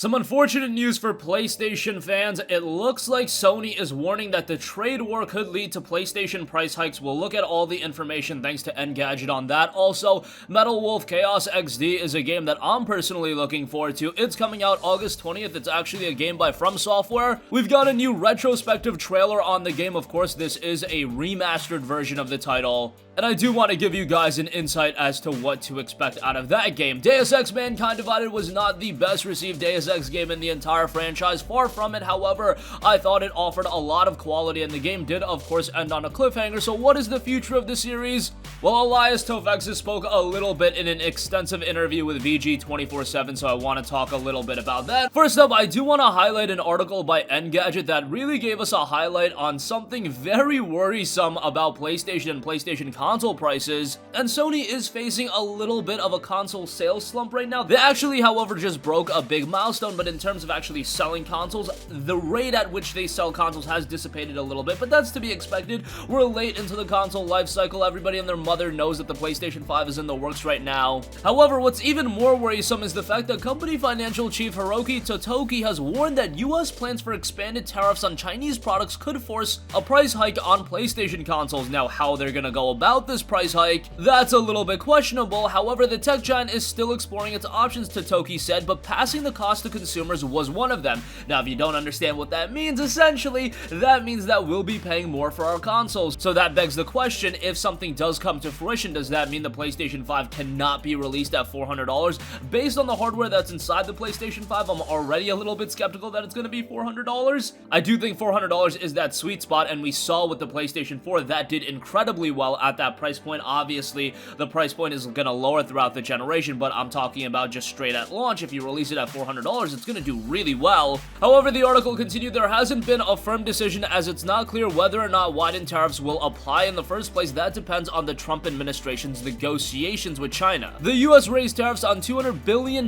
Some unfortunate news for PlayStation fans. It looks like Sony is warning that the trade war could lead to PlayStation price hikes. We'll look at all the information thanks to Engadget on that. Also, Metal Wolf Chaos XD is a game that I'm personally looking forward to. It's coming out August 20th. It's actually a game by From Software. We've got a new retrospective trailer on the game. Of course, this is a remastered version of the title. And I do want to give you guys an insight as to what to expect out of that game. Deus Ex Mankind Divided was not the best received Deus Ex game in the entire franchise. Far from it, however, I thought it offered a lot of quality, and the game did, of course, end on a cliffhanger. So what is the future of the series? Well, Elias Tofexis spoke a little bit in an extensive interview with VG247, so I want to talk a little bit about that. First up, I do want to highlight an article by Engadget that really gave us a highlight on something very worrisome about PlayStation and PlayStation console prices, and Sony is facing a little bit of a console sales slump right now. They actually, however, just broke a big milestone, but in terms of actually selling consoles, the rate at which they sell consoles has dissipated a little bit, but that's to be expected. We're late into the console life cycle. Everybody and their mother knows that the PlayStation 5 is in the works right now. However, what's even more worrisome is the fact that company financial chief Hiroki Totoki has warned that US plans for expanded tariffs on Chinese products could force a price hike on PlayStation consoles. Now, how they're gonna go about this price hike, that's a little bit questionable. However, the tech giant is still exploring its options, Totoki said, but passing the cost to consumers was one of them. Now, if you don't understand what that means, essentially, that means that we'll be paying more for our consoles. So that begs the question, if something does come to fruition, does that mean the PlayStation 5 cannot be released at $400? Based on the hardware that's inside the PlayStation 5, I'm already a little bit skeptical that it's going to be $400. I do think $400 is that sweet spot, and we saw with the PlayStation 4 that did incredibly well at that price point. Obviously, the price point is going to lower throughout the generation, but I'm talking about just straight at launch. If you release it at $400, it's going to do really well. However, the article continued, there hasn't been a firm decision as it's not clear whether or not widened tariffs will apply in the first place. That depends on the Trump administration's negotiations with China. The US raised tariffs on $200 billion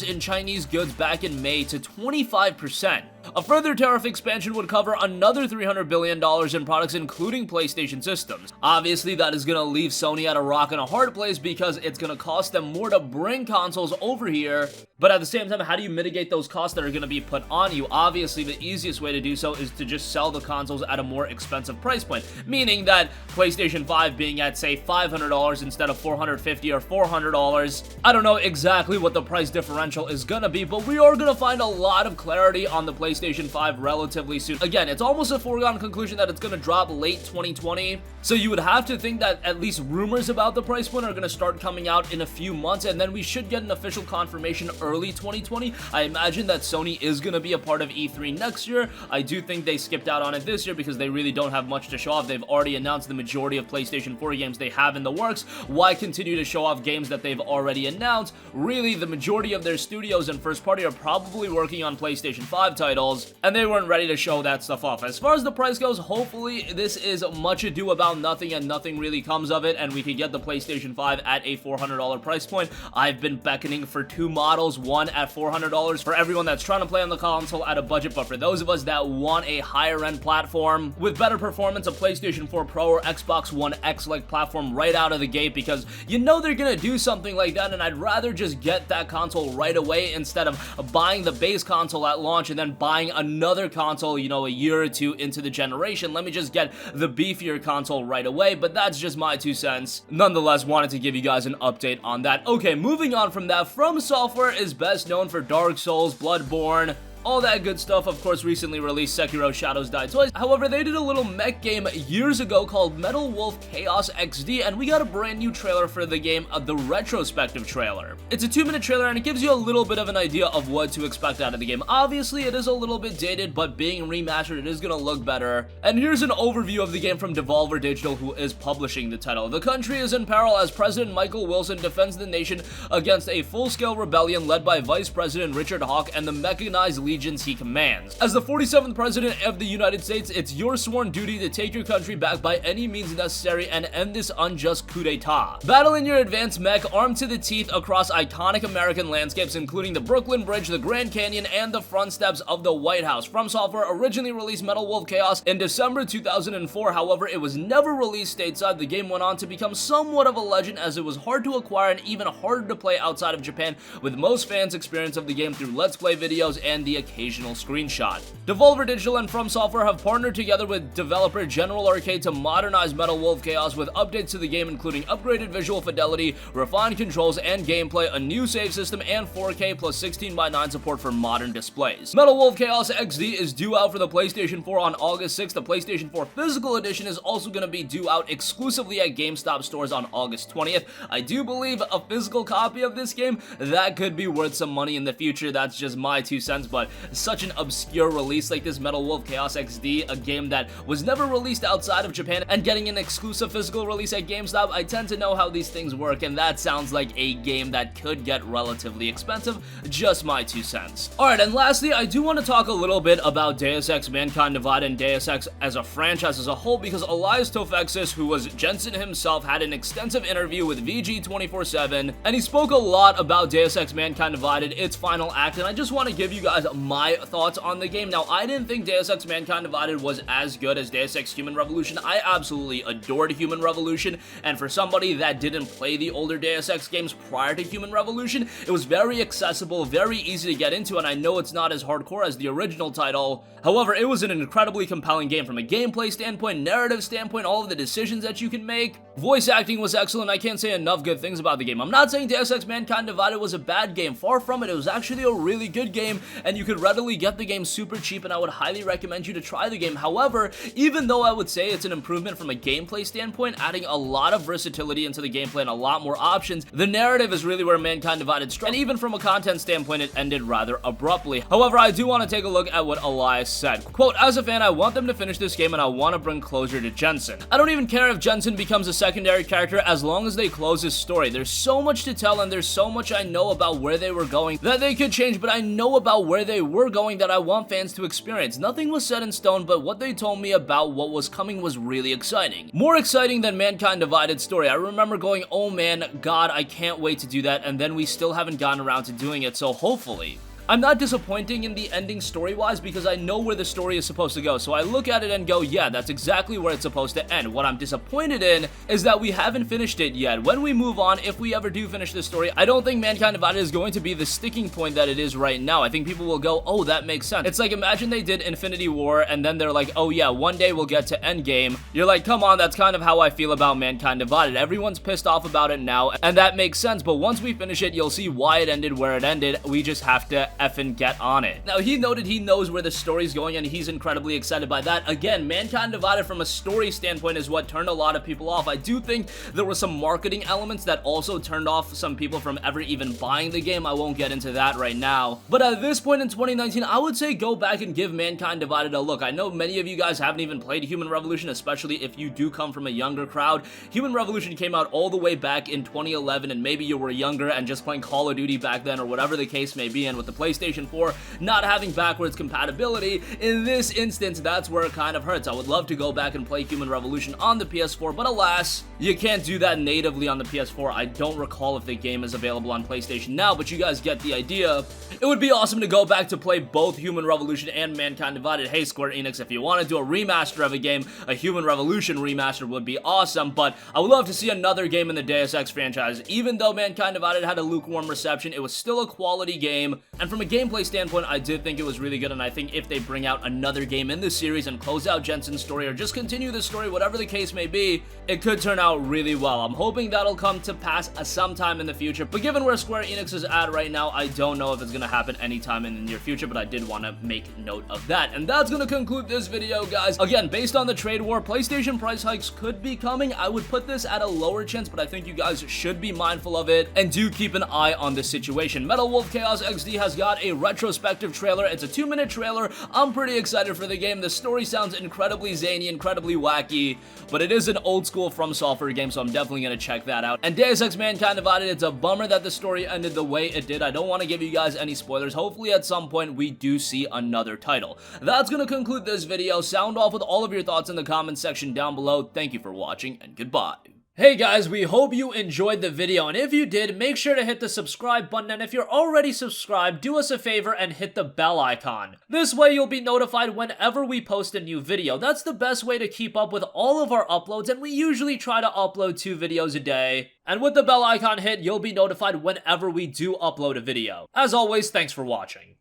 in Chinese goods back in May to 25%. A further tariff expansion would cover another $300 billion in products, including PlayStation systems. Obviously, that is going to leave Sony at a rock and a hard place because it's going to cost them more to bring consoles over here. But at the same time, how do you mitigate those costs that are going to be put on you? Obviously, the easiest way to do so is to just sell the consoles at a more expensive price point, meaning that PlayStation 5 being at, say, $500 instead of $450 or $400. I don't know exactly what the price differential is going to be, but we are going to find a lot of clarity on the PlayStation 5 relatively soon. Again, it's almost a foregone conclusion that it's going to drop late 2020, so you would have to think that at least rumors about the price point are going to start coming out in a few months, and then we should get an official confirmation early 2020. I imagine that Sony is going to be a part of E3 next year. I do think they skipped out on it this year because they really don't have much to show off. They've already announced the majority of PlayStation 4 games they have in the works. Why continue to show off games that they've already announced? Really, the majority of their studios and first party are probably working on PlayStation 5 titles, and they weren't ready to show that stuff off. As far as the price goes, hopefully this is much ado about nothing and nothing really comes of it, and we can get the PlayStation 5 at a $400 price point. I've been beckoning for two models, one at $400 for everyone that's trying to play on the console at a budget, but for those of us that want a higher end platform with better performance, a PlayStation 4 Pro or Xbox One X like platform right out of the gate, because you know they're gonna do something like that, and I'd rather just get that console right away instead of buying the base console at launch and then buying another console, you know, a year or two into the generation. Let me just get the beefier console right away, but that's just my 2 cents. Nonetheless, wanted to give you guys an update on that. Okay, moving on from that, From Software is best known for Dark Souls, Bloodborne, all that good stuff. Of course, recently released Sekiro Shadows Die Twice. However, they did a little mech game years ago called Metal Wolf Chaos XD, and we got a brand new trailer for the game, the retrospective trailer. It's a 2-minute trailer, and it gives you a little bit of an idea of what to expect out of the game. Obviously, it is a little bit dated, but being remastered, it is going to look better. And here's an overview of the game from Devolver Digital, who is publishing the title. The country is in peril as President Michael Wilson defends the nation against a full-scale rebellion led by Vice President Richard Hawke and the mechanized legions he commands. As the 47th President of the United States, it's your sworn duty to take your country back by any means necessary and end this unjust coup d'etat. Battle in your advanced mech, armed to the teeth across iconic American landscapes, including the Brooklyn Bridge, the Grand Canyon, and the front steps of the White House. From Software originally released Metal Wolf Chaos in December 2004, however, it was never released stateside. The game went on to become somewhat of a legend as it was hard to acquire and even harder to play outside of Japan, with most fans' experience of the game through Let's Play videos and the occasional screenshot. Devolver Digital and From Software have partnered together with developer General Arcade to modernize Metal Wolf Chaos with updates to the game including upgraded visual fidelity, refined controls and gameplay, a new save system, and 4K plus 16:9 support for modern displays. Metal Wolf Chaos XD is due out for the PlayStation 4 on August 6th. The PlayStation 4 physical edition is also going to be due out exclusively at GameStop stores on August 20th. I do believe a physical copy of this game, that could be worth some money in the future. That's just my 2 cents, but such an obscure release like this Metal Wolf Chaos XD, a game that was never released outside of Japan, and getting an exclusive physical release at GameStop, I tend to know how these things work, and that sounds like a game that could get relatively expensive. Just my 2 cents. Alright, and lastly, I do want to talk a little bit about Deus Ex Mankind Divided and Deus Ex as a franchise as a whole, because Elias Tofexis, who was Jensen himself, had an extensive interview with VG247, and he spoke a lot about Deus Ex Mankind Divided, its final act, and I just want to give you guys my thoughts on the game. Now, I didn't think Deus Ex Mankind Divided was as good as Deus Ex Human Revolution. I absolutely adored Human Revolution, and for somebody that didn't play the older Deus Ex games prior to Human Revolution, it was very accessible, very easy to get into, and I know it's not as hardcore as the original title. However, it was an incredibly compelling game from a gameplay standpoint, narrative standpoint, all of the decisions that you can make. Voice acting was excellent. I can't say enough good things about the game. I'm not saying Deus Ex Mankind Divided was a bad game. Far from it. It was actually a really good game, and you could readily get the game super cheap, and I would highly recommend you to try the game. However, even though I would say it's an improvement from a gameplay standpoint, adding a lot of versatility into the gameplay and a lot more options, the narrative is really where Mankind Divided struck, and even from a content standpoint, it ended rather abruptly. However, I do want to take a look at what Elias said. Quote, "As a fan, I want them to finish this game and I want to bring closure to Jensen. I don't even care if Jensen becomes a secondary character as long as they close his story. There's so much to tell and there's so much I know about where they were going that they could change, but I know about where they were going that I want fans to experience. Nothing was set in stone, but what they told me about what was coming was really exciting. More exciting than Mankind Divided's story. I remember going, oh man, God, I can't wait to do that, and then we still haven't gotten around to doing it, so hopefully. I'm not disappointing in the ending story-wise because I know where the story is supposed to go, so I look at it and go, yeah, that's exactly where it's supposed to end. What I'm disappointed in is that we haven't finished it yet. When we move on, if we ever do finish this story, I don't think Mankind Divided is going to be the sticking point that it is right now. I think people will go, oh, that makes sense. It's like, imagine they did Infinity War, and then they're like, oh yeah, one day we'll get to Endgame. You're like, come on, that's kind of how I feel about Mankind Divided. Everyone's pissed off about it now, and that makes sense, but once we finish it, you'll see why it ended where it ended. We just have to effing get on it. Now, he noted he knows where the story's going and he's incredibly excited by that. Again, Mankind Divided from a story standpoint is what turned a lot of people off. I do think there were some marketing elements that also turned off some people from ever even buying the game. I won't get into that right now. But at this point in 2019, I would say go back and give Mankind Divided a look. I know many of you guys haven't even played Human Revolution, especially if you do come from a younger crowd. Human Revolution came out all the way back in 2011, and maybe you were younger and just playing Call of Duty back then, or whatever the case may be, and with the PlayStation 4 not having backwards compatibility, in this instance, that's where it kind of hurts. I would love to go back and play Human Revolution on the PS4, but alas, you can't do that natively on the PS4. I don't recall if the game is available on PlayStation now, but you guys get the idea. It would be awesome to go back to play both Human Revolution and Mankind Divided. Hey, Square Enix, if you want to do a remaster of a game, a Human Revolution remaster would be awesome, but I would love to see another game in the Deus Ex franchise. Even though Mankind Divided had a lukewarm reception, it was still a quality game, and from a gameplay standpoint, I did think it was really good, and I think if they bring out another game in this series and close out Jensen's story, or just continue the story, whatever the case may be, it could turn out really well. I'm hoping that'll come to pass sometime in the future, but given where Square Enix is at right now, I don't know if it's gonna happen anytime in the near future, but I did want to make note of that. And that's gonna conclude this video, guys. Again, based on the trade war, PlayStation price hikes could be coming. I would put this at a lower chance, but I think you guys should be mindful of it, and do keep an eye on the situation. Metal Wolf Chaos XD has got a retrospective trailer. It's a 2-minute trailer. I'm pretty excited for the game. The story sounds incredibly zany, incredibly wacky, but it is an old school From Software game, so I'm definitely gonna check that out. And Deus Ex Mankind Divided, it's a bummer that the story ended the way it did. I don't want to give you guys any spoilers. Hopefully at some point we do see another title. That's gonna conclude this video. Sound off with all of your thoughts in the comments section down below. Thank you for watching, and goodbye. Hey guys, we hope you enjoyed the video, and if you did, make sure to hit the subscribe button, and if you're already subscribed, do us a favor and hit the bell icon. This way you'll be notified whenever we post a new video. That's the best way to keep up with all of our uploads, and we usually try to upload 2 videos a day. And with the bell icon hit, you'll be notified whenever we do upload a video. As always, thanks for watching.